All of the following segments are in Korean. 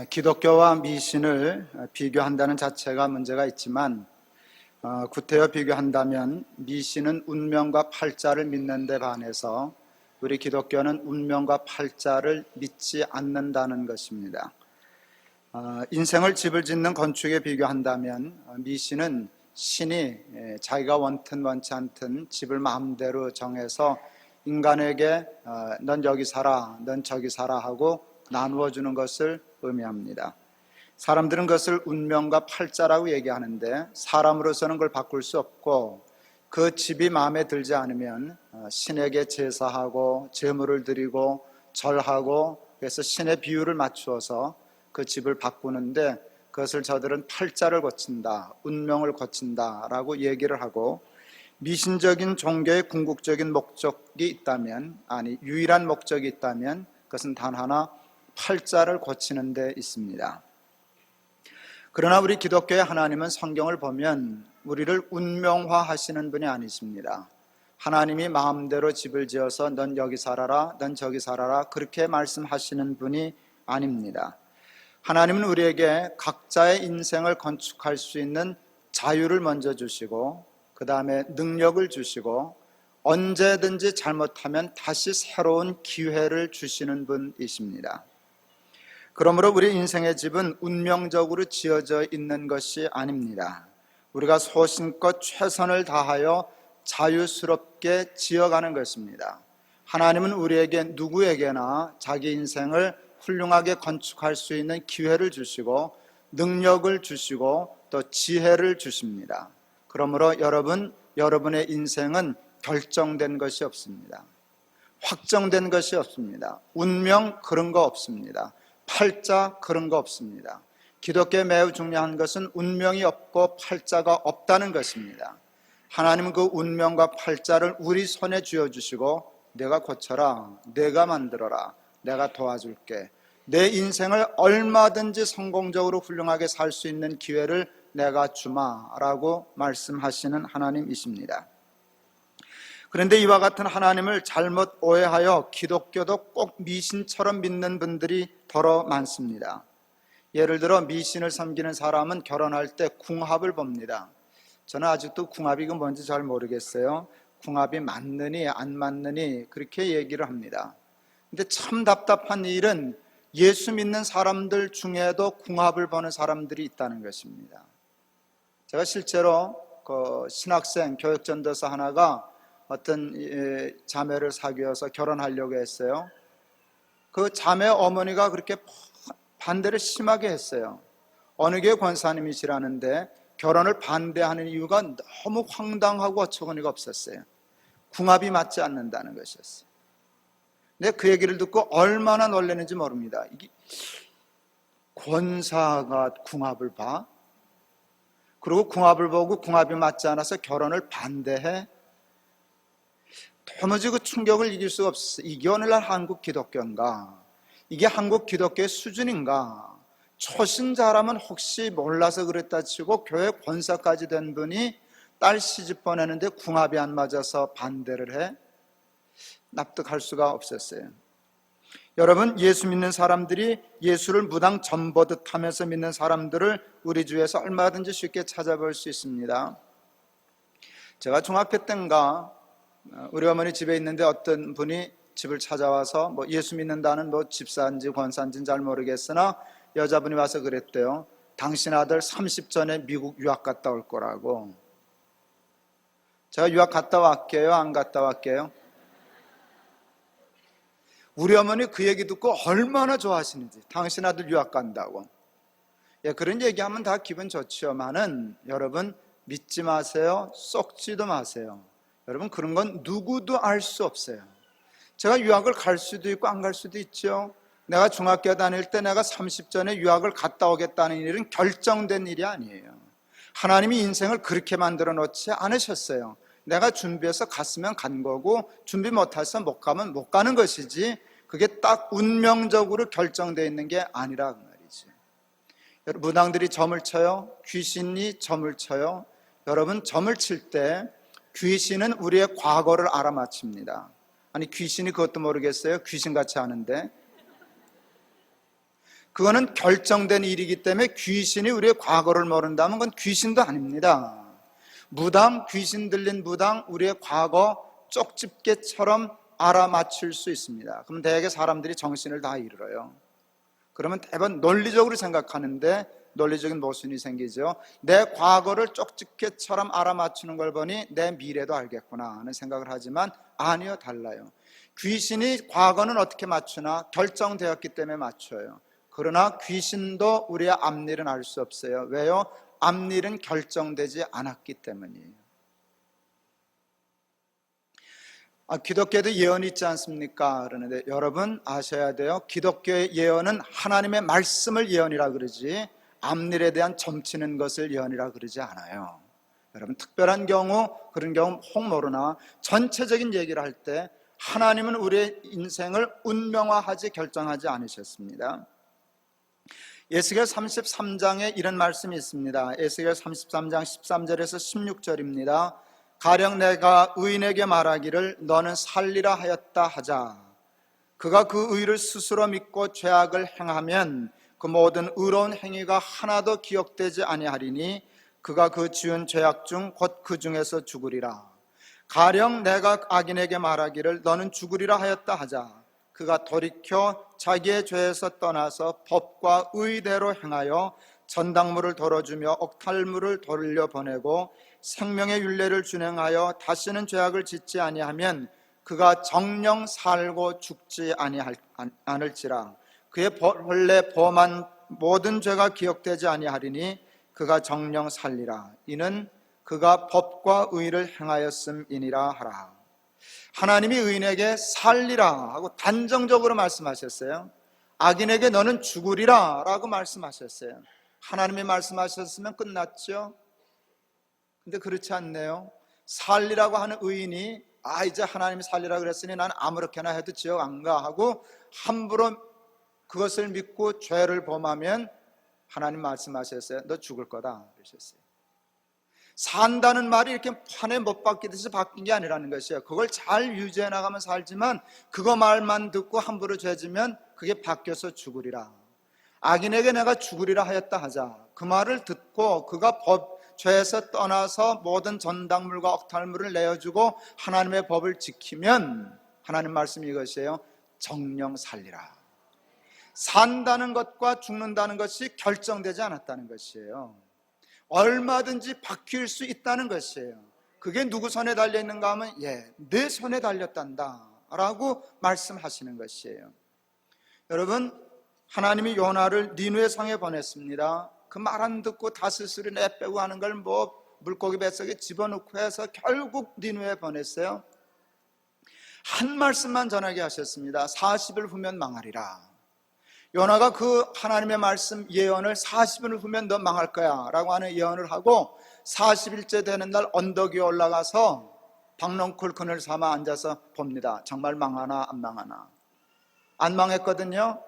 기독교와 미신을 비교한다는 자체가 문제가 있지만 구태여 비교한다면 미신은 운명과 팔자를 믿는 데 반해서 우리 기독교는 운명과 팔자를 믿지 않는다는 것입니다. 인생을 집을 짓는 건축에 비교한다면 미신은 신이 자기가 원튼 원치 않든 집을 마음대로 정해서 인간에게 넌 여기 살아, 넌 저기 살아 하고 나누어 주는 것을 의미합니다. 사람들은 그것을 운명과 팔자라고 얘기하는데 사람으로서는 그걸 바꿀 수 없고 그 집이 마음에 들지 않으면 신에게 제사하고 제물을 드리고 절하고 그래서 신의 비율을 맞추어서 그 집을 바꾸는데 그것을 저들은 팔자를 거친다, 운명을 거친다라고 얘기를 하고 미신적인 종교의 궁극적인 목적이 있다면 유일한 목적이 있다면 그것은 단 하나 팔자를 고치는 데 있습니다. 그러나 우리 기독교의 하나님은 성경을 보면 우리를 운명화하시는 분이 아니십니다. 하나님이 마음대로 집을 지어서 넌 여기 살아라, 넌 저기 살아라 그렇게 말씀하시는 분이 아닙니다. 하나님은 우리에게 각자의 인생을 건축할 수 있는 자유를 먼저 주시고 그 다음에 능력을 주시고 언제든지 잘못하면 다시 새로운 기회를 주시는 분이십니다. 그러므로 우리 인생의 집은 운명적으로 지어져 있는 것이 아닙니다. 우리가 소신껏 최선을 다하여 자유스럽게 지어가는 것입니다. 하나님은 우리에게 누구에게나 자기 인생을 훌륭하게 건축할 수 있는 기회를 주시고 능력을 주시고 또 지혜를 주십니다. 그러므로 여러분의 인생은 결정된 것이 없습니다. 확정된 것이 없습니다. 운명 그런 거 없습니다. 팔자 그런 거 없습니다. 기독교에 매우 중요한 것은 운명이 없고 팔자가 없다는 것입니다. 하나님은 그 운명과 팔자를 우리 손에 쥐어주시고 내가 고쳐라, 내가 만들어라, 내가 도와줄게, 내 인생을 얼마든지 성공적으로 훌륭하게 살 수 있는 기회를 내가 주마라고 말씀하시는 하나님이십니다. 그런데 이와 같은 하나님을 잘못 오해하여 기독교도 꼭 미신처럼 믿는 분들이 더러 많습니다. 예를 들어 미신을 섬기는 사람은 결혼할 때 궁합을 봅니다. 저는 아직도 궁합이 뭔지 잘 모르겠어요. 궁합이 맞느니 안 맞느니 그렇게 얘기를 합니다. 근데 참 답답한 일은 예수 믿는 사람들 중에도 궁합을 보는 사람들이 있다는 것입니다. 제가 실제로 신학생 교육전도사 하나가 어떤 자매를 사귀어서 결혼하려고 했어요. 그 자매 어머니가 그렇게 반대를 심하게 했어요. 어느 교회 권사님이시라는데 결혼을 반대하는 이유가 너무 황당하고 어처구니가 없었어요. 궁합이 맞지 않는다는 것이었어요. 근데 그 얘기를 듣고 얼마나 놀랐는지 모릅니다. 이게 권사가 궁합을 봐? 그리고 궁합을 보고 궁합이 맞지 않아서 결혼을 반대해? 도무지 그 충격을 이길 수가 없어요. 이게 오늘날 한국 기독교인가? 이게 한국 기독교의 수준인가? 초신자라면 혹시 몰라서 그랬다 치고 교회 권사까지 된 분이 딸 시집 보내는데 궁합이 안 맞아서 반대를 해? 납득할 수가 없었어요. 여러분, 예수 믿는 사람들이 예수를 무당 전보듯 하면서 믿는 사람들을 우리 주위에서 얼마든지 쉽게 찾아볼 수 있습니다. 제가 중학교 때인가 우리 어머니 집에 있는데 어떤 분이 집을 찾아와서 예수 믿는다는 집사인지 권사인지는 잘 모르겠으나 여자분이 와서 그랬대요. 당신 아들 30전에 미국 유학 갔다 올 거라고. 제가 유학 갔다 왔게요? 안 갔다 왔게요? 우리 어머니 그 얘기 듣고 얼마나 좋아하시는지. 당신 아들 유학 간다고. 그런 얘기하면 다 기분 좋지만은 여러분 믿지 마세요. 쏙지도 마세요. 여러분 그런 건 누구도 알 수 없어요. 제가 유학을 갈 수도 있고 안 갈 수도 있죠. 내가 중학교 다닐 때 내가 30전에 유학을 갔다 오겠다는 일은 결정된 일이 아니에요. 하나님이 인생을 그렇게 만들어 놓지 않으셨어요. 내가 준비해서 갔으면 간 거고 준비 못해서 못 가면 못 가는 것이지 그게 딱 운명적으로 결정되어 있는 게 아니라 그 말이죠. 여러분 무당들이 점을 쳐요. 귀신이 점을 쳐요. 여러분 점을 칠 때 귀신은 우리의 과거를 알아맞힙니다. 아니 귀신이 그것도 모르겠어요? 귀신같이 아는데 그거는 결정된 일이기 때문에 귀신이 우리의 과거를 모른다면 그건 귀신도 아닙니다. 무당, 귀신 들린 무당 우리의 과거 쪽집게처럼 알아맞힐 수 있습니다. 그럼 대개 사람들이 정신을 다 잃어요. 그러면 대부분 논리적으로 생각하는데 논리적인 모순이 생기죠. 내 과거를 쪽집게처럼 알아맞추는 걸 보니 내 미래도 알겠구나 하는 생각을 하지만 아니요, 달라요. 귀신이 과거는 어떻게 맞추나 결정되었기 때문에 맞춰요. 그러나 귀신도 우리의 앞일은 알 수 없어요. 왜요? 앞일은 결정되지 않았기 때문이에요. 기독교에도 예언이 있지 않습니까? 그러는데 여러분 아셔야 돼요. 기독교의 예언은 하나님의 말씀을 예언이라 그러지 앞일에 대한 점치는 것을 예언이라 그러지 않아요. 여러분 특별한 경우 그런 경우 혹 모르나 전체적인 얘기를 할 때 하나님은 우리의 인생을 운명화하지 결정하지 않으셨습니다. 에스겔 33장에 이런 말씀이 있습니다. 에스겔 33장 13절에서 16절입니다. 가령 내가 의인에게 말하기를 너는 살리라 하였다 하자. 그가 그 의를 스스로 믿고 죄악을 행하면 그 모든 의로운 행위가 하나도 기억되지 아니하리니 그가 그 지은 죄악 중 곧 그 중에서 죽으리라. 가령 내가 악인에게 말하기를 너는 죽으리라 하였다 하자. 그가 돌이켜 자기의 죄에서 떠나서 법과 의대로 행하여 전당물을 덜어주며 옥탈물을 돌려보내고 생명의 율례를 준행하여 다시는 죄악을 짓지 아니하면 그가 정령 살고 죽지 않을지라. 그의 본래 범한 모든 죄가 기억되지 아니하리니 그가 정령 살리라. 이는 그가 법과 의를 행하였음이니라 하라. 하나님이 의인에게 살리라 하고 단정적으로 말씀하셨어요. 악인에게 너는 죽으리라 라고 말씀하셨어요. 하나님이 말씀하셨으면 끝났죠. 근데 그렇지 않네요. 살리라고 하는 의인이 이제 하나님이 살리라 그랬으니 난 아무렇게나 해도 지옥 안 가 하고 함부로 그것을 믿고 죄를 범하면 하나님 말씀하셨어요. 너 죽을 거다 그러셨어요. 산다는 말이 이렇게 판에 못 박히듯이 바뀐 게 아니라는 것이에요. 그걸 잘 유지해 나가면 살지만 그거 말만 듣고 함부로 죄지면 그게 바뀌어서 죽으리라. 악인에게 내가 죽으리라 하였다 하자. 그 말을 듣고 그가 죄에서 떠나서 모든 전당물과 억탈물을 내어주고 하나님의 법을 지키면 하나님 말씀이 이것이에요. 정령 살리라. 산다는 것과 죽는다는 것이 결정되지 않았다는 것이에요. 얼마든지 바뀔 수 있다는 것이에요. 그게 누구 손에 달려있는가 하면 내 손에 달렸단다 라고 말씀하시는 것이에요. 여러분 하나님이 요나를 니누의 성에 보냈습니다. 그 말 안 듣고 다스스를 내빼고 하는 걸 물고기 뱃속에 집어넣고 해서 결국 니누에 보냈어요. 한 말씀만 전하게 하셨습니다. 40일 후면 망하리라. 요나가 그 하나님의 말씀 예언을 40일 후면 너 망할 거야 라고 하는 예언을 하고 40일째 되는 날 언덕 위에 올라가서 박넝쿨 그늘 삼아 앉아서 봅니다. 정말 망하나 안 망하나. 안 망했거든요.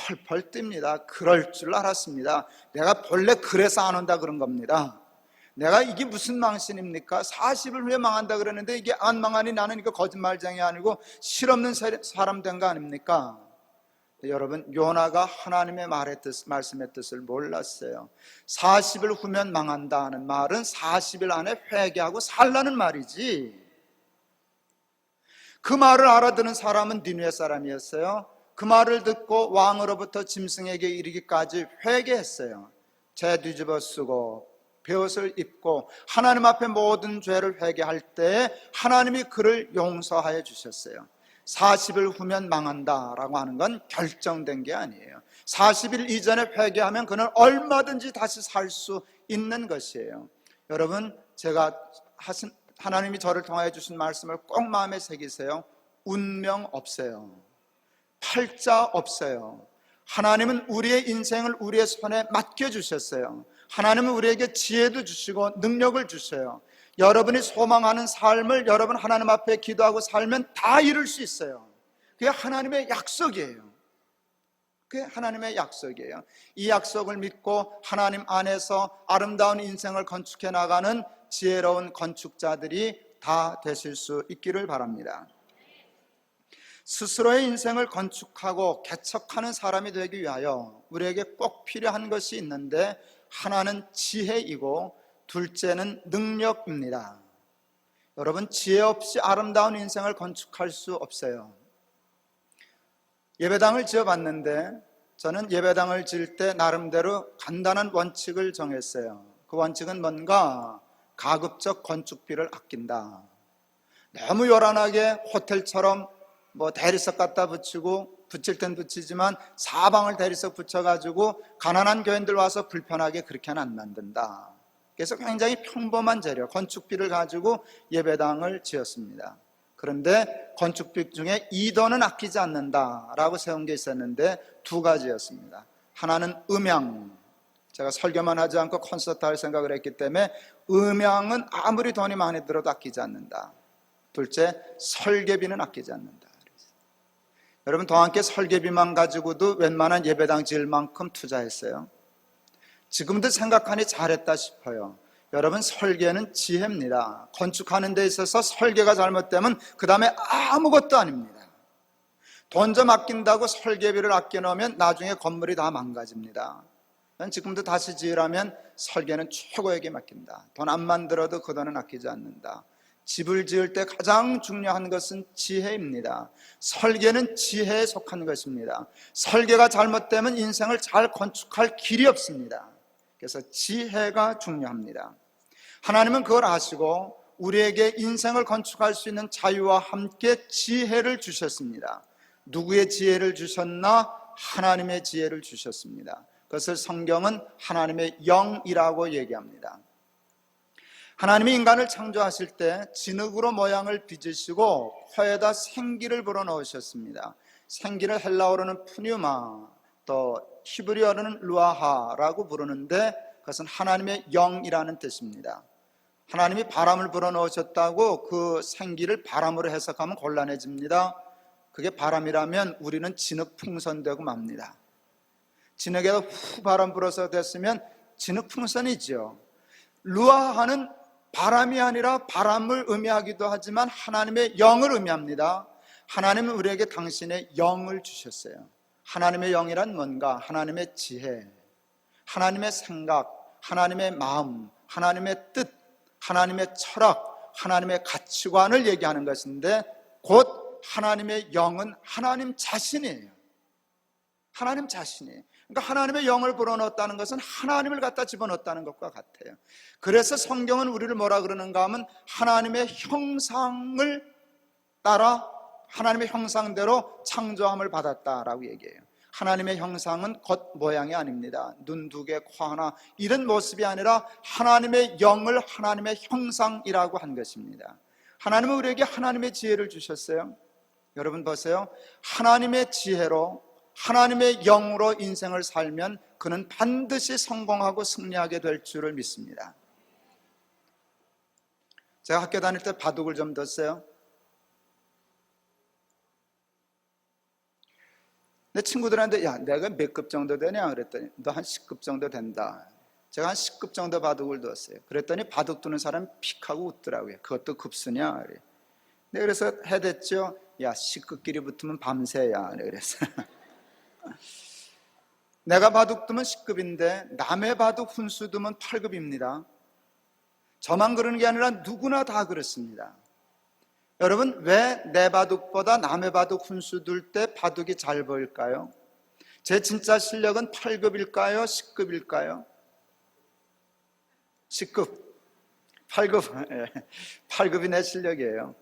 펄펄 뜁니다. 그럴 줄 알았습니다. 내가 본래 그래서 안 온다 그런 겁니다. 내가 이게 무슨 망신입니까? 40일 후에 망한다 그러는데 이게 안 망하니 나는 이거 거짓말쟁이 아니고 실없는 사람 된 거 아닙니까? 여러분 요나가 하나님의 말씀의 뜻을 몰랐어요. 40일 후면 망한다는 말은 40일 안에 회개하고 살라는 말이지. 그 말을 알아듣는 사람은 니느웨 사람이었어요. 그 말을 듣고 왕으로부터 짐승에게 이르기까지 회개했어요. 죄 뒤집어 쓰고 베옷을 입고 하나님 앞에 모든 죄를 회개할 때 하나님이 그를 용서하여 주셨어요. 40일 후면 망한다라고 하는 건 결정된 게 아니에요. 40일 이전에 회개하면 그는 얼마든지 다시 살 수 있는 것이에요. 여러분 제가 하나님이 저를 통하여 주신 말씀을 꼭 마음에 새기세요. 운명 없어요. 팔자 없어요. 하나님은 우리의 인생을 우리의 손에 맡겨주셨어요. 하나님은 우리에게 지혜도 주시고 능력을 주셔요. 여러분이 소망하는 삶을 여러분 하나님 앞에 기도하고 살면 다 이룰 수 있어요. 그게 하나님의 약속이에요. 그게 하나님의 약속이에요. 이 약속을 믿고 하나님 안에서 아름다운 인생을 건축해 나가는 지혜로운 건축자들이 다 되실 수 있기를 바랍니다. 스스로의 인생을 건축하고 개척하는 사람이 되기 위하여 우리에게 꼭 필요한 것이 있는데, 하나는 지혜이고 둘째는 능력입니다. 여러분, 지혜 없이 아름다운 인생을 건축할 수 없어요. 예배당을 지어봤는데, 저는 예배당을 지을 때 나름대로 간단한 원칙을 정했어요. 그 원칙은 뭔가? 가급적 건축비를 아낀다. 너무 요란하게 호텔처럼 대리석 갖다 붙이고, 붙일 땐 붙이지만 사방을 대리석 붙여가지고 가난한 교인들 와서 불편하게 그렇게는 안 만든다. 그래서 굉장히 평범한 재료, 건축비를 가지고 예배당을 지었습니다. 그런데 건축비 중에 2도는 아끼지 않는다라고 세운 게 있었는데, 두 가지였습니다. 하나는 음향. 제가 설교만 하지 않고 콘서트 할 생각을 했기 때문에 음향은 아무리 돈이 많이 들어도 아끼지 않는다. 둘째, 설계비는 아끼지 않는다. 여러분, 더 함께 설계비만 가지고도 웬만한 예배당 지을 만큼 투자했어요. 지금도 생각하니 잘했다 싶어요. 여러분, 설계는 지혜입니다. 건축하는 데 있어서 설계가 잘못되면 그 다음에 아무것도 아닙니다. 돈 좀 아낀다고 설계비를 아껴놓으면 나중에 건물이 다 망가집니다. 지금도 다시 지으라면 설계는 최고에게 맡긴다. 돈 안 만들어도 그 돈은 아끼지 않는다. 집을 지을 때 가장 중요한 것은 지혜입니다. 설계는 지혜에 속한 것입니다. 설계가 잘못되면 인생을 잘 건축할 길이 없습니다. 그래서 지혜가 중요합니다. 하나님은 그걸 아시고 우리에게 인생을 건축할 수 있는 자유와 함께 지혜를 주셨습니다. 누구의 지혜를 주셨나? 하나님의 지혜를 주셨습니다. 그것을 성경은 하나님의 영이라고 얘기합니다. 하나님이 인간을 창조하실 때 진흙으로 모양을 빚으시고 코에다 생기를 불어넣으셨습니다. 생기를 헬라어로는 푸뉴마, 또 히브리어로는 루아하라고 부르는데, 그것은 하나님의 영이라는 뜻입니다. 하나님이 바람을 불어넣으셨다고 그 생기를 바람으로 해석하면 곤란해집니다. 그게 바람이라면 우리는 진흙 풍선되고 맙니다. 진흙에다 후 바람 불어서 됐으면 진흙 풍선이죠. 루아하는 바람이 아니라 바람을 의미하기도 하지만 하나님의 영을 의미합니다. 하나님은 우리에게 당신의 영을 주셨어요. 하나님의 영이란 뭔가? 하나님의 지혜, 하나님의 생각, 하나님의 마음, 하나님의 뜻, 하나님의 철학, 하나님의 가치관을 얘기하는 것인데, 곧 하나님의 영은 하나님 자신이에요. 하나님 자신이에요. 그러니까 하나님의 영을 불어넣었다는 것은 하나님을 갖다 집어넣었다는 것과 같아요. 그래서 성경은 우리를 뭐라 그러는가 하면 하나님의 형상을 따라 하나님의 형상대로 창조함을 받았다라고 얘기해요. 하나님의 형상은 겉 모양이 아닙니다. 눈 두 개, 코 하나, 이런 모습이 아니라 하나님의 영을 하나님의 형상이라고 한 것입니다. 하나님은 우리에게 하나님의 지혜를 주셨어요. 여러분 보세요. 하나님의 지혜로, 하나님의 영으로 인생을 살면 그는 반드시 성공하고 승리하게 될 줄을 믿습니다. 제가 학교 다닐 때 바둑을 좀 뒀어요. 내 친구들한테 야, 내가 몇 급 정도 되냐 그랬더니 너 한 10급 정도 된다. 제가 한 10급 정도 바둑을 두었어요. 그랬더니 바둑 두는 사람이 픽하고 웃더라고요. 그것도 급수냐 그래. 네, 그래서 해댔죠. 야, 10급끼리 붙으면 밤새야. 그래서 내가 바둑 두면 10급인데 남의 바둑 훈수 두면 8급입니다. 저만 그러는 게 아니라 누구나 다 그렇습니다. 여러분, 왜 내 바둑보다 남의 바둑 훈수 둘 때 바둑이 잘 보일까요? 제 진짜 실력은 8급일까요? 10급일까요? 10급, 8급, 8급이 내 실력이에요.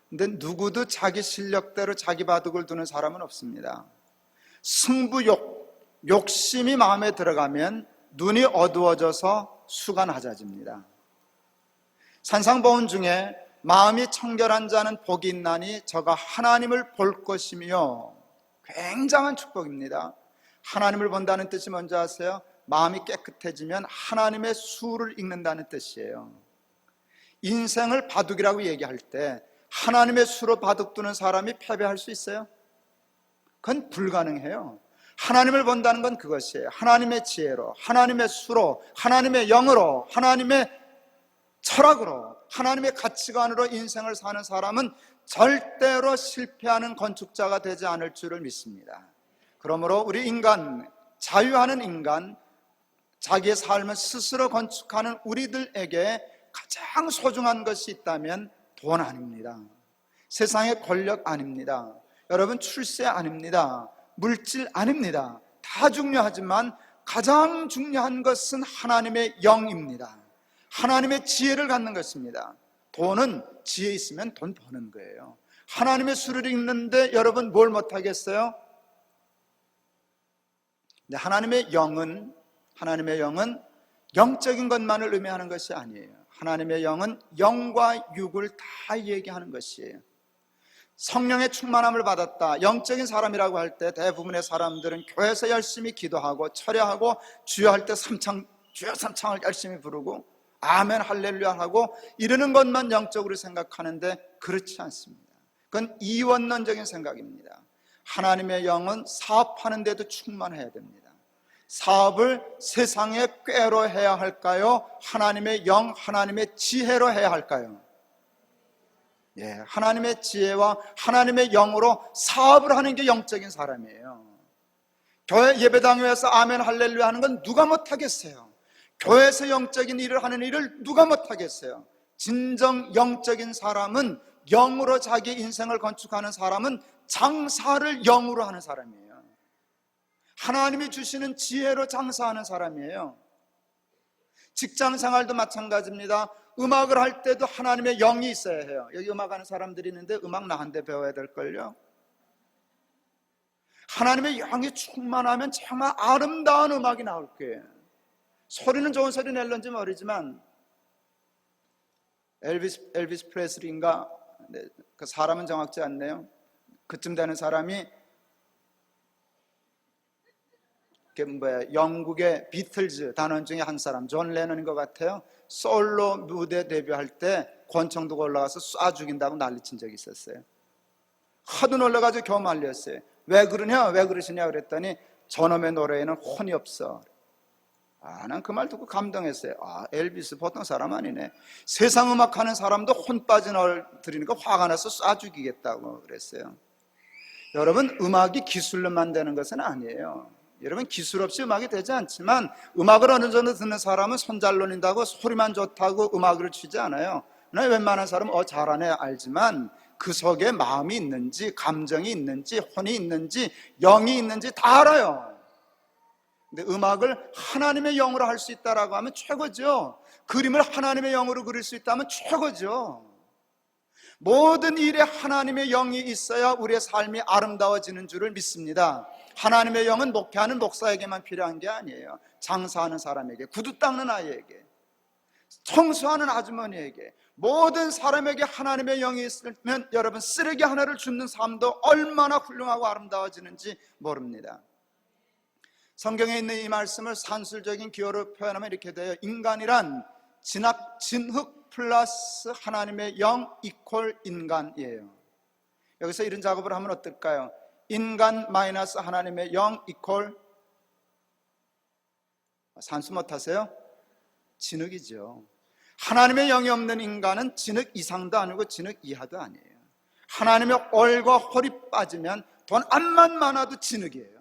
근데 누구도 자기 실력대로 자기 바둑을 두는 사람은 없습니다. 승부욕, 욕심이 마음에 들어가면 눈이 어두워져서 수가 낮아집니다. 산상보훈 중에 마음이 청결한 자는 복이 있나니 저가 하나님을 볼 것이며, 굉장한 축복입니다. 하나님을 본다는 뜻이 뭔지 아세요? 마음이 깨끗해지면 하나님의 수를 읽는다는 뜻이에요. 인생을 바둑이라고 얘기할 때 하나님의 수로 바둑 두는 사람이 패배할 수 있어요? 그건 불가능해요. 하나님을 본다는 건 그것이에요. 하나님의 지혜로, 하나님의 수로, 하나님의 영으로, 하나님의 철학으로, 하나님의 가치관으로 인생을 사는 사람은 절대로 실패하는 건축자가 되지 않을 줄을 믿습니다. 그러므로 우리 인간, 자유하는 인간, 자기의 삶을 스스로 건축하는 우리들에게 가장 소중한 것이 있다면 돈 아닙니다. 세상의 권력 아닙니다. 여러분, 출세 아닙니다. 물질 아닙니다. 다 중요하지만 가장 중요한 것은 하나님의 영입니다. 하나님의 지혜를 갖는 것입니다. 돈은 지혜 있으면 돈 버는 거예요. 하나님의 수를 읽는데 여러분 뭘 못하겠어요? 하나님의 영은 영적인 것만을 의미하는 것이 아니에요. 하나님의 영은 영과 육을 다 얘기하는 것이에요. 성령의 충만함을 받았다, 영적인 사람이라고 할 때 대부분의 사람들은 교회에서 열심히 기도하고 철야하고 주여 할 때 주여 삼창을 열심히 부르고 아멘 할렐루야 하고 이러는 것만 영적으로 생각하는데 그렇지 않습니다. 그건 이원론적인 생각입니다. 하나님의 영은 사업하는 데도 충만해야 됩니다. 사업을 세상의 꾀로 해야 할까요? 하나님의 영, 하나님의 지혜로 해야 할까요? 하나님의 지혜와 하나님의 영으로 사업을 하는 게 영적인 사람이에요. 교회 예배당에서 아멘 할렐루야 하는 건 누가 못하겠어요? 교회에서 영적인 일을 하는 일을 누가 못하겠어요? 진정 영적인 사람은, 영으로 자기 인생을 건축하는 사람은 장사를 영으로 하는 사람이에요. 하나님이 주시는 지혜로 장사하는 사람이에요. 직장 생활도 마찬가지입니다. 음악을 할 때도 하나님의 영이 있어야 해요. 여기 음악하는 사람들이 있는데 음악 나 한 대 배워야 될걸요. 하나님의 영이 충만하면 정말 아름다운 음악이 나올 거예요. 소리는 좋은 소리 낼런지 모르지만 엘비스 프레슬리인가, 그 사람은 정확지 않네요. 그쯤 되는 사람이 영국의 비틀즈 단원 중에 한 사람, 존 레논인 것 같아요. 솔로 무대 데뷔할 때 권총도 올라가서 쏴 죽인다고 난리친 적이 있었어요. 하도 놀라가지고 겨우 말렸어요. 왜 그러냐, 왜 그러시냐 그랬더니 저놈의 노래에는 혼이 없어. 난 그 말 듣고 감동했어요. 엘비스 보통 사람 아니네. 세상 음악 하는 사람도 혼 빠진 얼 들으니까 화가 나서 쏴 죽이겠다고 그랬어요. 여러분, 음악이 기술로만 되는 것은 아니에요. 여러분, 기술 없이 음악이 되지 않지만 음악을 어느 정도 듣는 사람은 손 잘 놀린다고 소리만 좋다고 음악을 치지 않아요. 웬만한 사람은 잘하네 알지만 그 속에 마음이 있는지, 감정이 있는지, 혼이 있는지, 영이 있는지 다 알아요. 근데 음악을 하나님의 영으로 할 수 있다라고 하면 최고죠. 그림을 하나님의 영으로 그릴 수 있다면 최고죠. 모든 일에 하나님의 영이 있어야 우리의 삶이 아름다워지는 줄을 믿습니다. 하나님의 영은 목회하는 목사에게만 필요한 게 아니에요. 장사하는 사람에게, 구두 닦는 아이에게, 청소하는 아주머니에게, 모든 사람에게 하나님의 영이 있으면 여러분, 쓰레기 하나를 줍는 삶도 얼마나 훌륭하고 아름다워지는지 모릅니다. 성경에 있는 이 말씀을 산술적인 기호로 표현하면 이렇게 돼요. 인간이란 진흙 플러스 하나님의 영 이퀄 인간이에요. 여기서 이런 작업을 하면 어떨까요? 인간 마이너스 하나님의 영 이퀄 산수 못하세요? 진흙이죠. 하나님의 영이 없는 인간은 진흙 이상도 아니고 진흙 이하도 아니에요. 하나님의 얼과 홀이 빠지면 돈 암만 많아도 진흙이에요.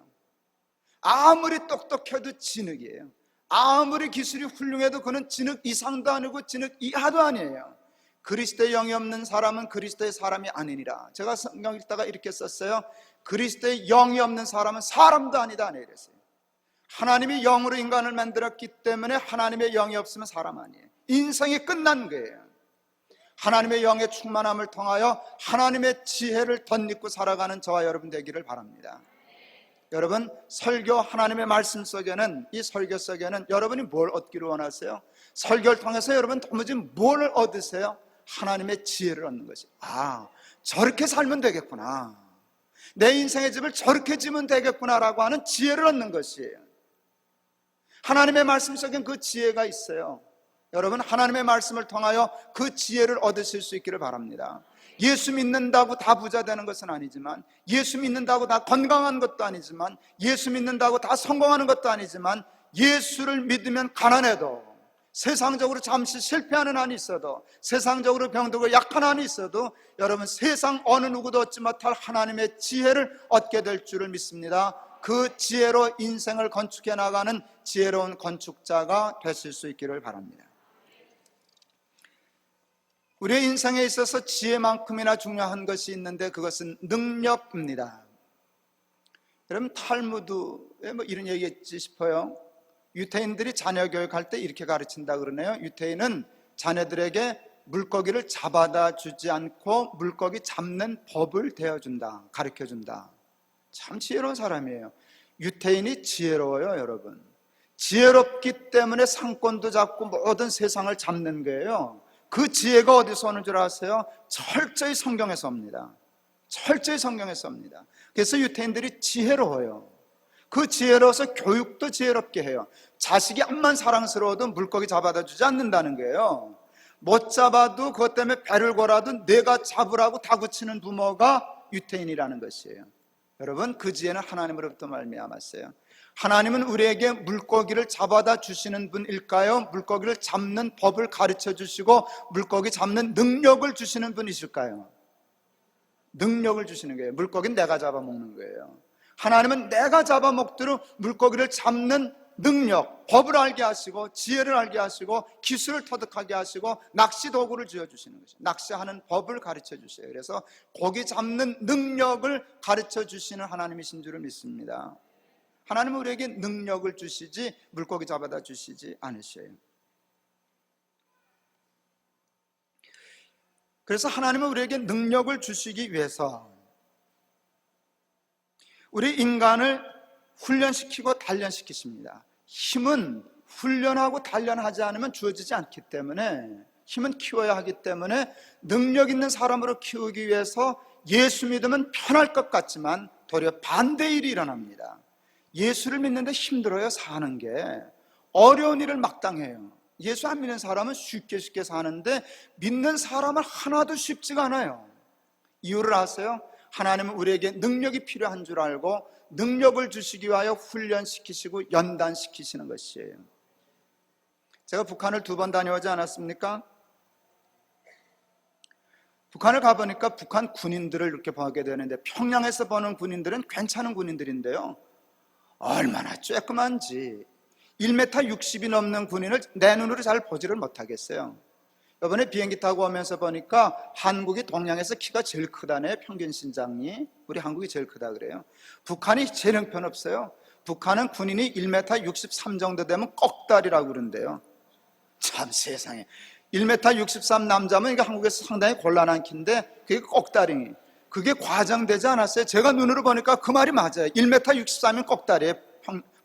아무리 똑똑해도 진흙이에요. 아무리 기술이 훌륭해도 그는 진흙 이상도 아니고 진흙 이하도 아니에요. 그리스도의 영이 없는 사람은 그리스도의 사람이 아니니라. 제가 성경 읽다가 이렇게 썼어요. 그리스도의 영이 없는 사람은 사람도 아니다 이랬어요. 하나님이 영으로 인간을 만들었기 때문에 하나님의 영이 없으면 사람 아니에요. 인생이 끝난 거예요. 하나님의 영의 충만함을 통하여 하나님의 지혜를 덧입고 살아가는 저와 여러분 되기를 바랍니다. 여러분, 설교 하나님의 말씀 속에는, 이 설교 속에는 여러분이 뭘 얻기를 원하세요? 설교를 통해서 여러분 도무지 뭘 얻으세요? 하나님의 지혜를 얻는 것이. 저렇게 살면 되겠구나, 내 인생의 집을 저렇게 지으면 되겠구나라고 하는 지혜를 얻는 것이에요. 하나님의 말씀 속엔 그 지혜가 있어요. 여러분, 하나님의 말씀을 통하여 그 지혜를 얻으실 수 있기를 바랍니다. 예수 믿는다고 다 부자 되는 것은 아니지만, 예수 믿는다고 다 건강한 것도 아니지만, 예수 믿는다고 다 성공하는 것도 아니지만, 예수를 믿으면 가난해도 세상적으로 잠시 실패하는 한이 있어도, 세상적으로 병들고 약한 한이 있어도 여러분 세상 어느 누구도 얻지 못할 하나님의 지혜를 얻게 될 줄을 믿습니다. 그 지혜로 인생을 건축해 나가는 지혜로운 건축자가 되실 수 있기를 바랍니다. 우리의 인생에 있어서 지혜만큼이나 중요한 것이 있는데 그것은 능력입니다. 여러분 탈무드에 뭐 이런 얘기했지 싶어요. 유태인들이 자녀 교육할 때 이렇게 가르친다 그러네요. 유태인은 자녀들에게 물고기를 잡아다 주지 않고 물고기 잡는 법을 대어준다, 가르쳐준다. 참 지혜로운 사람이에요. 유태인이 지혜로워요, 여러분. 지혜롭기 때문에 상권도 잡고 모든 세상을 잡는 거예요. 그 지혜가 어디서 오는 줄 아세요? 철저히 성경에서 옵니다. 철저히 성경에서 옵니다. 그래서 유태인들이 지혜로워요. 그 지혜로워서 교육도 지혜롭게 해요. 자식이 암만 사랑스러워도 물고기 잡아다 주지 않는다는 거예요. 못 잡아도 그것 때문에 배를 골아도 내가 잡으라고 다구치는 부모가 유태인이라는 것이에요. 여러분 그 지혜는 하나님으로부터 말미암았어요. 하나님은 우리에게 물고기를 잡아다 주시는 분일까요? 물고기를 잡는 법을 가르쳐 주시고 물고기 잡는 능력을 주시는 분이실까요? 능력을 주시는 거예요. 물고기는 내가 잡아먹는 거예요. 하나님은 내가 잡아먹도록 물고기를 잡는 능력, 법을 알게 하시고 지혜를 알게 하시고 기술을 터득하게 하시고 낚시 도구를 쥐어주시는 것이죠. 낚시하는 법을 가르쳐 주세요. 그래서 고기 잡는 능력을 가르쳐 주시는 하나님이신 줄을 믿습니다. 하나님은 우리에게 능력을 주시지 물고기 잡아다 주시지 않으셔요. 그래서 하나님은 우리에게 능력을 주시기 위해서 우리 인간을 훈련시키고 단련시키십니다. 힘은 훈련하고 단련하지 않으면 주어지지 않기 때문에 힘은 키워야 하기 때문에 능력 있는 사람으로 키우기 위해서 예수 믿으면 편할 것 같지만 도리어 반대의 일이 일어납니다. 예수를 믿는데 힘들어요. 사는 게 어려운 일을 막당해요. 예수 안 믿는 사람은 쉽게 사는데 믿는 사람은 하나도 쉽지가 않아요. 이유를 아세요? 하나님은 우리에게 능력이 필요한 줄 알고 능력을 주시기 위하여 훈련시키시고 연단시키시는 것이에요. 제가 북한을 2번 다녀오지 않았습니까? 북한을 가보니까 북한 군인들을 이렇게 보게 되는데 평양에서 보는 군인들은 괜찮은 군인들인데요, 얼마나 쬐끄만지 1m 60이 넘는 군인을 내 눈으로 잘 보지를 못하겠어요. 이번에 비행기 타고 오면서 보니까 한국이 동양에서 키가 제일 크다네요. 평균 신장이 우리 한국이 제일 크다 그래요. 북한이 제일 형편없어요. 북한은 군인이 1m 63 정도 되면 꺽다리라고 그러는데요. 참 세상에 1m 63 남자면 이게 한국에서 상당히 곤란한 키인데 그게 꺽다리, 그게 과장되지 않았어요. 제가 눈으로 보니까 그 말이 맞아요. 1m 63이면 꺽다리에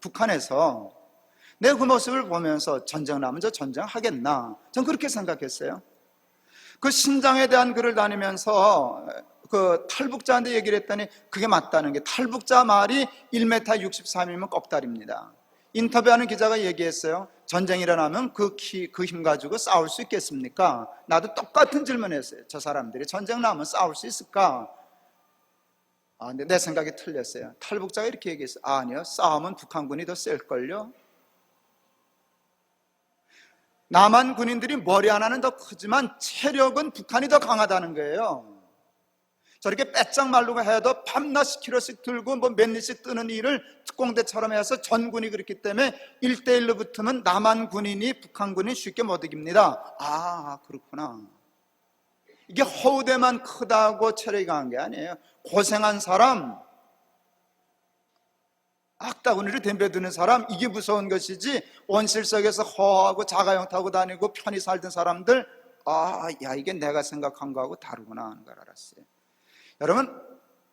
북한에서. 내가 그 모습을 보면서 전쟁 나면 저 전쟁하겠나? 전 그렇게 생각했어요. 그 신장에 대한 글을 다니면서 그 탈북자한테 얘기를 했더니 그게 맞다는 게, 탈북자 말이 1m 63이면 꺽다리입니다. 인터뷰하는 기자가 얘기했어요. 전쟁이 일어나면 그 힘 가지고 싸울 수 있겠습니까? 나도 똑같은 질문했어요. 저 사람들이 전쟁 나면 싸울 수 있을까? 근데 내 생각이 틀렸어요. 탈북자가 이렇게 얘기했어요. 아니요, 싸우면 북한군이 더 셀걸요. 남한 군인들이 머리 하나는 더 크지만 체력은 북한이 더 강하다는 거예요. 저렇게 빼짝 말르고 해도 밤낮 10km씩 들고 몇 리씩 뜨는 일을 특공대처럼 해서 전군이 그렇기 때문에 1대1로 붙으면 남한 군인이 북한 군인 쉽게 못 이깁니다. 그렇구나. 이게 허우대만 크다고 체력이 강한 게 아니에요. 고생한 사람, 악다구니를 덤벼드는 사람, 이게 무서운 것이지 온실 속에서 허하고 자가용 타고 다니고 편히 살던 사람들, 이게 내가 생각한 거하고 다르구나 하는 걸 알았어요. 여러분,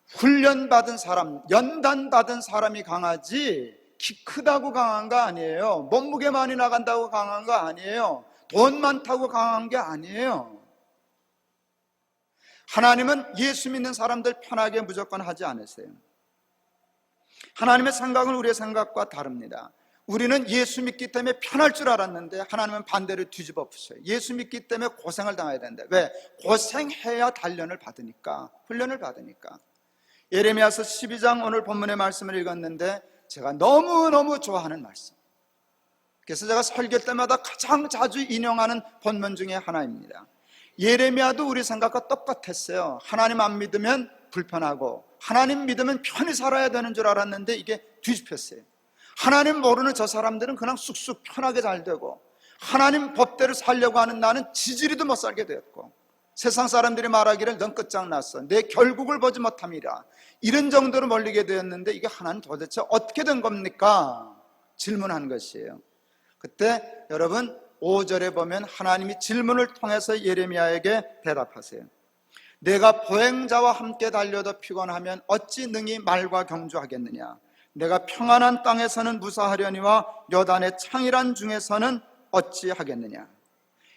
훈련받은 사람, 연단받은 사람이 강하지 키 크다고 강한 거 아니에요. 몸무게 많이 나간다고 강한 거 아니에요. 돈 많다고 강한 게 아니에요. 하나님은 예수 믿는 사람들 편하게 무조건 하지 않으세요. 하나님의 생각은 우리의 생각과 다릅니다. 우리는 예수 믿기 때문에 편할 줄 알았는데 하나님은 반대로 뒤집어 엎으셔요. 예수 믿기 때문에 고생을 당해야 되는데, 왜? 고생해야 단련을 받으니까, 훈련을 받으니까. 예레미야서 12장 오늘 본문의 말씀을 읽었는데 제가 너무너무 좋아하는 말씀. 그래서 제가 설교 때마다 가장 자주 인용하는 본문 중에 하나입니다. 예레미야도 우리 생각과 똑같았어요. 하나님 안 믿으면 불편하고 하나님 믿으면 편히 살아야 되는 줄 알았는데 이게 뒤집혔어요. 하나님 모르는 저 사람들은 그냥 쑥쑥 편하게 잘 되고, 하나님 법대로 살려고 하는 나는 지지리도 못 살게 되었고, 세상 사람들이 말하기를 넌 끝장났어, 내 결국을 보지 못함이라, 이런 정도로 몰리게 되었는데 이게 하나님 도대체 어떻게 된 겁니까? 질문한 것이에요. 그때 여러분 5절에 보면 하나님이 질문을 통해서 예레미야에게 대답하세요. 내가 보행자와 함께 달려도 피곤하면 어찌 능히 말과 경주하겠느냐? 내가 평안한 땅에서는 무사하려니와 요단의 창이란 중에서는 어찌 하겠느냐?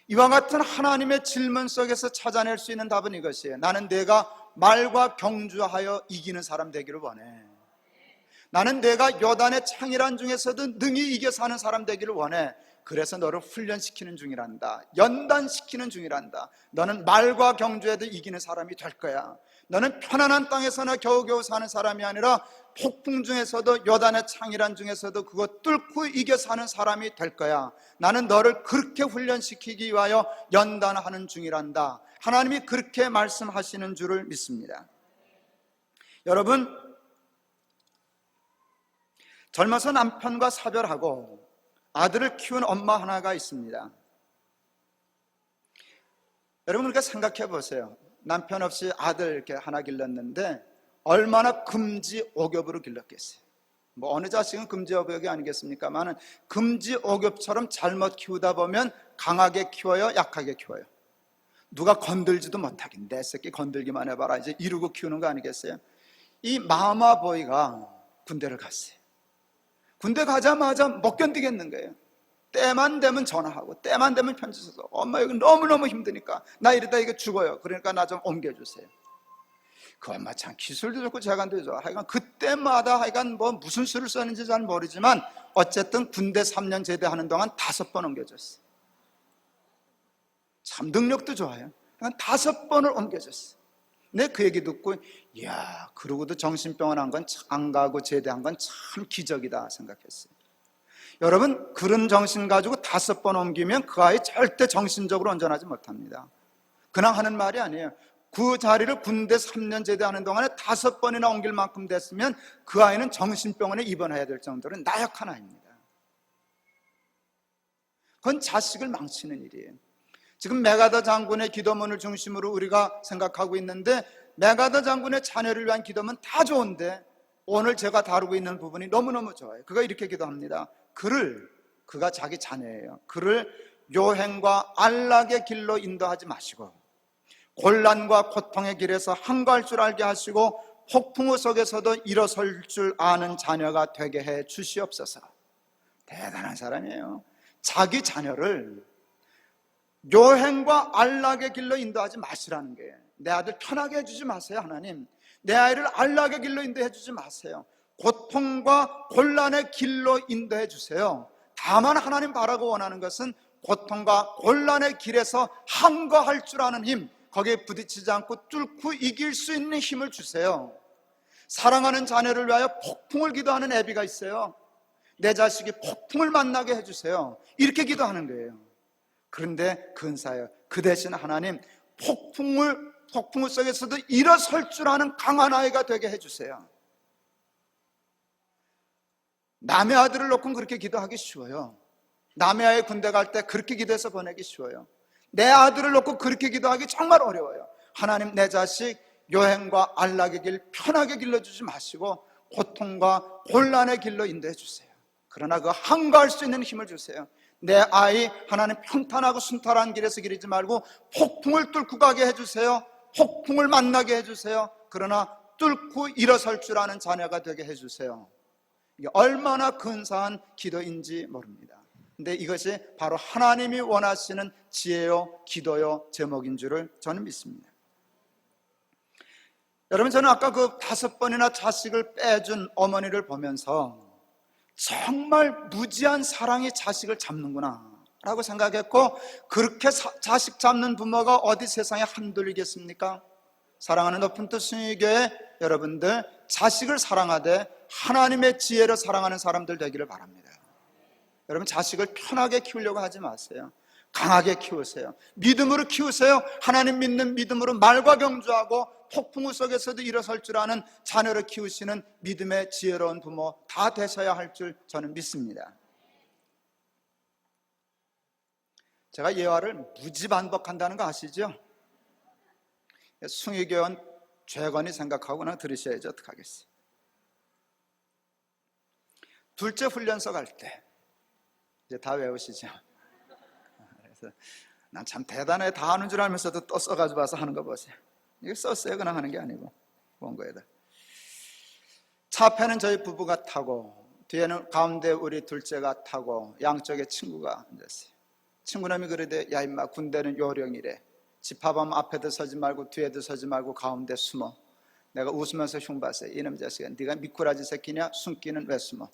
이와 같은 하나님의 질문 속에서 찾아낼 수 있는 답은 이것이에요. 나는 내가 말과 경주하여 이기는 사람 되기를 원해. 나는 내가 요단의 창이란 중에서도 능히 이겨 사는 사람 되기를 원해. 그래서 너를 훈련시키는 중이란다. 연단시키는 중이란다. 너는 말과 경주에도 이기는 사람이 될 거야. 너는 편안한 땅에서나 겨우겨우 사는 사람이 아니라 폭풍 중에서도 요단의 창이란 중에서도 그거 뚫고 이겨 사는 사람이 될 거야. 나는 너를 그렇게 훈련시키기 위하여 연단하는 중이란다. 하나님이 그렇게 말씀하시는 줄을 믿습니다. 여러분, 젊어서 남편과 사별하고 아들을 키운 엄마 하나가 있습니다. 여러분, 그렇게 생각해 보세요. 남편 없이 아들 이렇게 하나 길렀는데 얼마나 금지옥엽으로 길렀겠어요. 뭐 어느 자식은 금지옥엽이 아니겠습니까만은 금지옥엽처럼 잘못 키우다 보면 강하게 키워요, 약하게 키워요. 누가 건들지도 못하긴, 내 새끼 건들기만 해봐라, 이제 이러고 키우는 거 아니겠어요? 이 마마보이가 군대를 갔어요. 군대 가자마자 못 견디겠는 거예요. 때만 되면 전화하고 때만 되면 편지 써서 엄마 여기 너무너무 힘드니까 나 이러다 이거 죽어요. 그러니까 나 좀 옮겨주세요. 그 엄마 참 기술도 좋고 재간도 좋아. 하여간 그때마다 하여간 뭐 무슨 수를 썼는지 잘 모르지만 어쨌든 군대 3년 제대하는 동안 5번 옮겨줬어요. 참 능력도 좋아요. 한 5번을 옮겨줬어요. 내 그 얘기 듣고 이야, 그러고도 정신병원 안 가고 제대한 건 참 기적이다 생각했어요. 여러분, 그런 정신 가지고 5번 옮기면 그 아이 절대 정신적으로 온전하지 못합니다. 그냥 하는 말이 아니에요. 그 자리를 군대 3년 제대하는 동안에 5번이나 옮길 만큼 됐으면 그 아이는 정신병원에 입원해야 될 정도로 나약한 아이입니다. 그건 자식을 망치는 일이에요. 지금 메가더 장군의 기도문을 중심으로 우리가 생각하고 있는데, 메가더 장군의 자녀를 위한 기도문 다 좋은데 오늘 제가 다루고 있는 부분이 너무너무 좋아요. 그가 이렇게 기도합니다. 그가 자기 자녀예요. 그를 요행과 안락의 길로 인도하지 마시고 곤란과 고통의 길에서 한가할 줄 알게 하시고 폭풍우 속에서도 일어설 줄 아는 자녀가 되게 해 주시옵소서. 대단한 사람이에요. 자기 자녀를 요행과 안락의 길로 인도하지 마시라는 거예요. 내 아들 편하게 해주지 마세요. 하나님, 내 아이를 안락의 길로 인도해 주지 마세요. 고통과 곤란의 길로 인도해 주세요. 다만 하나님 바라고 원하는 것은 고통과 곤란의 길에서 항거할 줄 아는 힘, 거기에 부딪히지 않고 뚫고 이길 수 있는 힘을 주세요. 사랑하는 자녀를 위하여 폭풍을 기도하는 애비가 있어요. 내 자식이 폭풍을 만나게 해주세요. 이렇게 기도하는 거예요. 그런데 근사해요. 그 대신 하나님, 폭풍 속에서도 일어설 줄 아는 강한 아이가 되게 해주세요. 남의 아들을 놓고는 그렇게 기도하기 쉬워요. 남의 아이 군대 갈 때 그렇게 기도해서 보내기 쉬워요. 내 아들을 놓고 그렇게 기도하기 정말 어려워요. 하나님, 내 자식 여행과 안락의 길 편하게 길러주지 마시고 고통과 곤란의 길로 인도해 주세요. 그러나 그 항거할 수 있는 힘을 주세요. 내 아이 하나님 평탄하고 순탄한 길에서 기르지 말고 폭풍을 뚫고 가게 해주세요. 폭풍을 만나게 해주세요. 그러나 뚫고 일어설 줄 아는 자녀가 되게 해주세요. 이게 얼마나 근사한 기도인지 모릅니다. 근데 이것이 바로 하나님이 원하시는 지혜요 기도요 제목인 줄을 저는 믿습니다. 여러분, 저는 아까 그 5번이나 자식을 빼준 어머니를 보면서 정말 무지한 사랑이 자식을 잡는구나 라고 생각했고, 그렇게 자식 잡는 부모가 어디 세상에 한둘이겠습니까? 사랑하는 높은 뜻 순위교회 여러분들, 자식을 사랑하되 하나님의 지혜로 사랑하는 사람들 되기를 바랍니다. 여러분, 자식을 편하게 키우려고 하지 마세요. 강하게 키우세요. 믿음으로 키우세요. 하나님 믿는 믿음으로 말과 경주하고 폭풍우 속에서도 일어설 줄 아는 자녀를 키우시는 믿음의 지혜로운 부모 다 되셔야 할 줄 저는 믿습니다. 제가 예화를 무지 반복한다는 거 아시죠? 숭의교원 죄건이 생각하고 그냥 들으셔야죠. 어떡하겠어요. 둘째 훈련소 갈 때 이제 다 외우시죠? 그래서 난 참 대단해, 다 하는 줄 알면서도 또 써가지고 와서 하는 거 보세요. 이거 썼어요. 그냥 하는 게 아니고 원고에다. 차 앞에는 저희 부부가 타고 뒤에는 가운데 우리 둘째가 타고 양쪽에 친구가 앉았어요. 친구놈이 그러대, 야 임마, 군대는 요령이래. 집합하면 앞에도 서지 말고 뒤에도 서지 말고 가운데 숨어. 내가 웃으면서 흉봤어요. 이놈 자식아, 네가 미꾸라지 새끼냐? 숨기는 왜 숨어?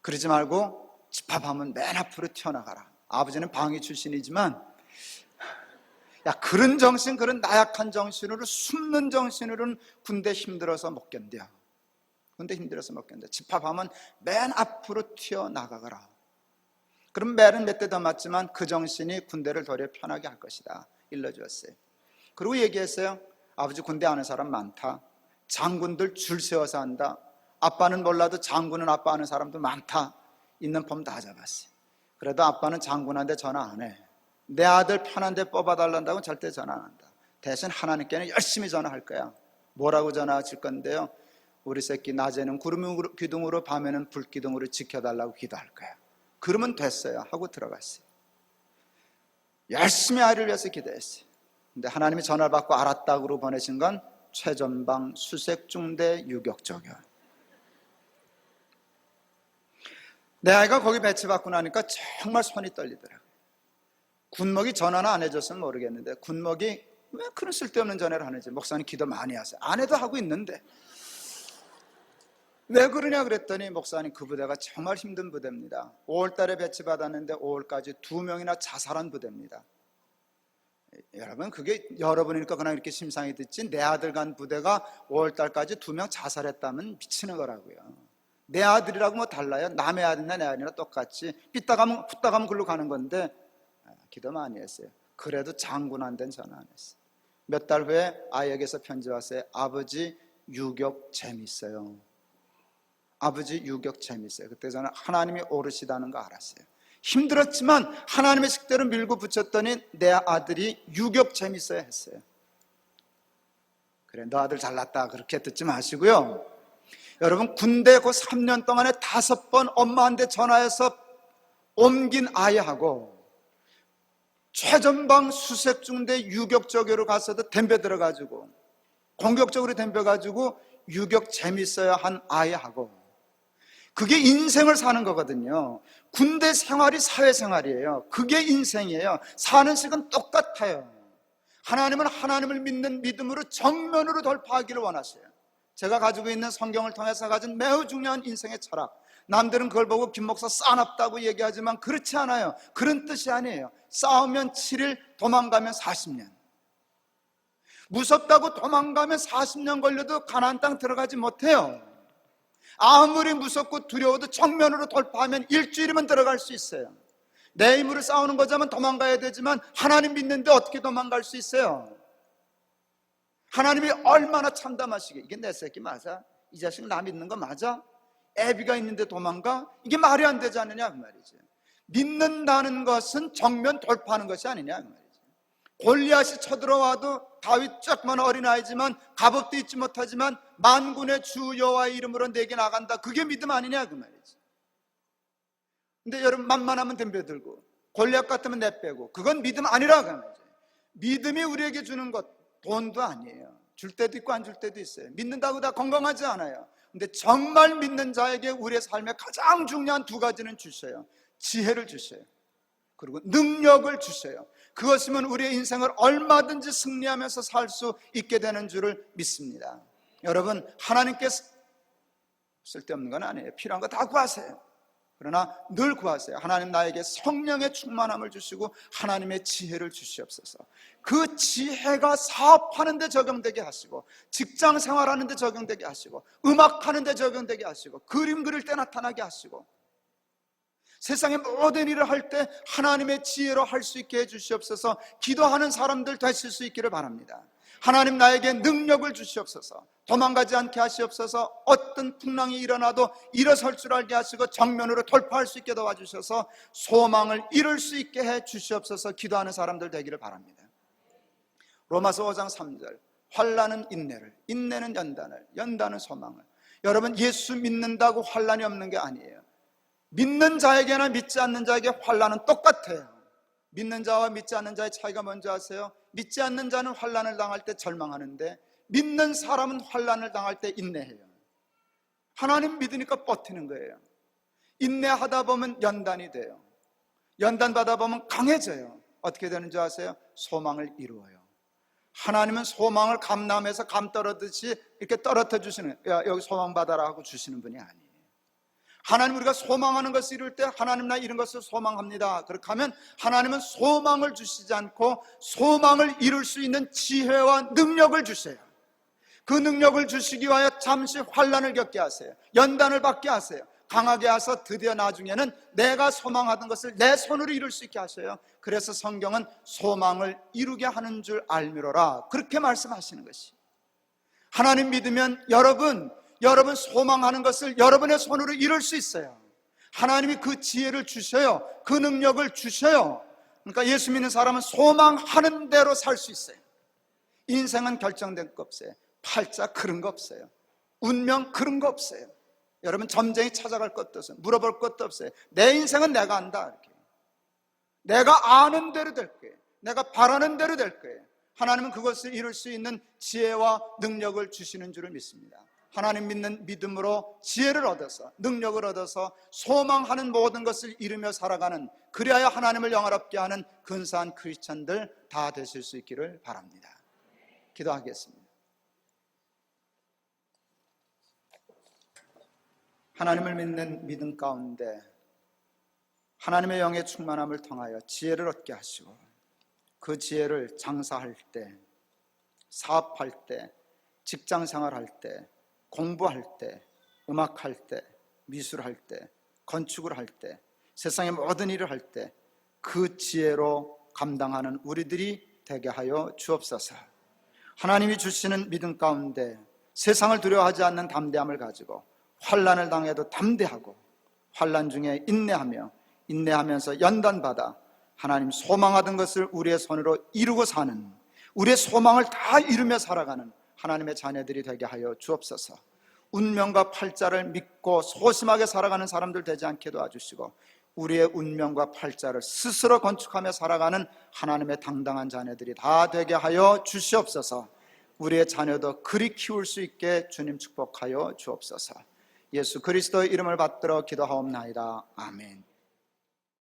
그러지 말고 집합하면 맨 앞으로 튀어나가라. 아버지는 방위 출신이지만 야, 그런 정신, 그런 나약한 정신으로, 숨는 정신으로는 군대 힘들어서 못 견뎌. 군대 힘들어서 못 견뎌. 집합하면 맨 앞으로 튀어나가거라. 그럼 매는 몇 대 더 맞지만 그 정신이 군대를 도리어 편하게 할 것이다. 일러주었어요. 그리고 얘기했어요. 아버지 군대 아는 사람 많다. 장군들 줄 세워서 한다. 아빠는 몰라도 장군은 아빠 아는 사람도 많다. 있는 폼 다 잡았어요. 그래도 아빠는 장군한테 전화 안 해. 내 아들 편한데 뽑아달란다고 절대 전화 안 한다. 대신 하나님께는 열심히 전화할 거야. 뭐라고 전화하실 건데요? 우리 새끼 낮에는 구름 기둥으로, 밤에는 불 기둥으로 지켜달라고 기도할 거야. 그러면 됐어요 하고 들어갔어요. 열심히 아이를 위해서 기도했어요. 근데 하나님이 전화를 받고 알았다고 보내신 건 최전방 수색중대 유격적이요. 내 아이가 거기 배치받고 나니까 정말 손이 떨리더라고요. 군목이 전화는 안 해줬으면 모르겠는데 군목이 왜 그런 쓸데없는 전화를 하는지, 목사님 기도 많이 하세요. 안 해도 하고 있는데 왜 그러냐 그랬더니, 목사님 그 부대가 정말 힘든 부대입니다. 5월 달에 배치받았는데 5월까지 2명이나 자살한 부대입니다. 여러분, 그게 여러분이니까 그냥 이렇게 심상히 듣지, 내 아들 간 부대가 5월 달까지 2명 자살했다면 미치는 거라고요. 내 아들이라고 뭐 달라요? 남의 아들이나 내 아들이나 똑같이 삐딱하면 후딱하면 글로 가는 건데 기도 많이 했어요. 그래도 장군한테는 전화 안 했어요. 몇 달 후에 아이에게서 편지 왔어요. 아버지 유격 재밌어요. 아버지 유격 재밌어요. 그때 저는 하나님이 오르시다는 거 알았어요. 힘들었지만 하나님의 식대로 밀고 붙였더니 내 아들이 유격 재밌어요 했어요. 그래, 너 아들 잘났다 그렇게 듣지 마시고요. 여러분, 군대 그 3년 동안에 5번 엄마한테 전화해서 옮긴 아이하고 최전방 수색중대 유격적으로 가서도 덤벼 들어가지고 공격적으로 덤벼가지고 유격 재밌어야 한 아이하고, 그게 인생을 사는 거거든요. 군대 생활이 사회생활이에요. 그게 인생이에요. 사는 식은 똑같아요. 하나님은 하나님을 믿는 믿음으로 정면으로 돌파하기를 원하세요. 제가 가지고 있는 성경을 통해서 가진 매우 중요한 인생의 철학, 남들은 그걸 보고 김 목사 싸납다고 얘기하지만 그렇지 않아요. 그런 뜻이 아니에요. 싸우면 7일, 도망가면 40년. 무섭다고 도망가면 40년 걸려도 가나안 땅 들어가지 못해요. 아무리 무섭고 두려워도 정면으로 돌파하면 일주일이면 들어갈 수 있어요. 내 힘으로 싸우는 거자면 도망가야 되지만 하나님 믿는데 어떻게 도망갈 수 있어요? 하나님이 얼마나 참담하시게, 이게 내 새끼 맞아? 이 자식 나 믿는 거 맞아? 애비가 있는데 도망가? 이게 말이 안 되지 않느냐 그 말이지. 믿는다는 것은 정면 돌파하는 것이 아니냐 그 말이지. 골리앗이 쳐들어와도 다윗 조그만 어린아이지만 갑옷도 입지 못하지만 만군의 주 여호와의 이름으로 내게 나간다. 그게 믿음 아니냐 그 말이지. 근데 여러분, 만만하면 덤벼들고 골리앗 같으면 내빼고, 그건 믿음 아니라 그 말이지. 믿음이 우리에게 주는 것 돈도 아니에요. 줄 때도 있고 안 줄 때도 있어요. 믿는다고 다 건강하지 않아요. 근데 정말 믿는 자에게 우리의 삶에 가장 중요한 2가지는 주셔요. 지혜를 주셔요. 그리고 능력을 주셔요. 그것이면 우리의 인생을 얼마든지 승리하면서 살 수 있게 되는 줄을 믿습니다. 여러분, 하나님께서 쓸데없는 건 아니에요. 필요한 거 다 구하세요. 그러나 늘 구하세요. 하나님 나에게 성령의 충만함을 주시고 하나님의 지혜를 주시옵소서. 그 지혜가 사업하는 데 적용되게 하시고, 직장 생활하는 데 적용되게 하시고, 음악하는 데 적용되게 하시고, 그림 그릴 때 나타나게 하시고, 세상의 모든 일을 할 때 하나님의 지혜로 할 수 있게 해주시옵소서. 기도하는 사람들 되실 수 있기를 바랍니다. 하나님 나에게 능력을 주시옵소서. 도망가지 않게 하시옵소서. 어떤 풍랑이 일어나도 일어설 줄 알게 하시고 정면으로 돌파할 수 있게 도와주셔서 소망을 이룰 수 있게 해 주시옵소서. 기도하는 사람들 되기를 바랍니다. 로마서 5장 3절, 환난은 인내를, 인내는 연단을, 연단은 소망을. 여러분, 예수 믿는다고 환난이 없는 게 아니에요. 믿는 자에게나 믿지 않는 자에게 환난은 똑같아요. 믿는 자와 믿지 않는 자의 차이가 뭔지 아세요? 믿지 않는 자는 환난을 당할 때 절망하는데 믿는 사람은 환난을 당할 때 인내해요. 하나님 믿으니까 버티는 거예요. 인내하다 보면 연단이 돼요. 연단받아 보면 강해져요. 어떻게 되는 줄 아세요? 소망을 이루어요. 하나님은 소망을 감남해서 감 떨어듯이 이렇게 떨어뜨려 주시는, 야, 여기 소망 받아라 하고 주시는 분이 아니에요. 하나님, 우리가 소망하는 것을 이룰 때 하나님 나 이런 것을 소망합니다. 그렇게 하면 하나님은 소망을 주시지 않고 소망을 이룰 수 있는 지혜와 능력을 주세요. 그 능력을 주시기 위하여 잠시 환난을 겪게 하세요. 연단을 받게 하세요. 강하게 하셔서 드디어 나중에는 내가 소망하던 것을 내 손으로 이룰 수 있게 하셔요. 그래서 성경은 소망을 이루게 하는 줄 알미로라, 그렇게 말씀하시는 것이. 하나님 믿으면 여러분 소망하는 것을 여러분의 손으로 이룰 수 있어요. 하나님이 그 지혜를 주셔요. 그 능력을 주셔요. 그러니까 예수 믿는 사람은 소망하는 대로 살 수 있어요. 인생은 결정된 거 없어요. 팔자 그런 거 없어요. 운명 그런 거 없어요. 여러분, 점쟁이 찾아갈 것도 없어요. 물어볼 것도 없어요. 내 인생은 내가 안다. 이렇게. 내가 아는 대로 될 거예요. 내가 바라는 대로 될 거예요. 하나님은 그것을 이룰 수 있는 지혜와 능력을 주시는 줄을 믿습니다. 하나님 믿는 믿음으로 지혜를 얻어서, 능력을 얻어서 소망하는 모든 것을 이루며 살아가는, 그리하여 하나님을 영화롭게 하는 근사한 크리스찬들 다 되실 수 있기를 바랍니다. 기도하겠습니다. 하나님을 믿는 믿음 가운데 하나님의 영의 충만함을 통하여 지혜를 얻게 하시고, 그 지혜를 장사할 때, 사업할 때, 직장생활할 때, 공부할 때, 음악할 때, 미술할 때, 건축을 할 때, 세상의 모든 일을 할 때 그 지혜로 감당하는 우리들이 되게 하여 주옵소서. 하나님이 주시는 믿음 가운데 세상을 두려워하지 않는 담대함을 가지고 환난을 당해도 담대하고, 환난 중에 인내하면서 연단받아 하나님 소망하던 것을 우리의 손으로 이루고 사는, 우리의 소망을 다 이루며 살아가는 하나님의 자녀들이 되게 하여 주옵소서. 운명과 팔자를 믿고 소심하게 살아가는 사람들 되지 않게 도와주시고, 우리의 운명과 팔자를 스스로 건축하며 살아가는 하나님의 당당한 자녀들이 다 되게 하여 주시옵소서. 우리의 자녀도 그리 키울 수 있게 주님 축복하여 주옵소서. 예수 그리스도의 이름을 받들어 기도하옵나이다. 아멘.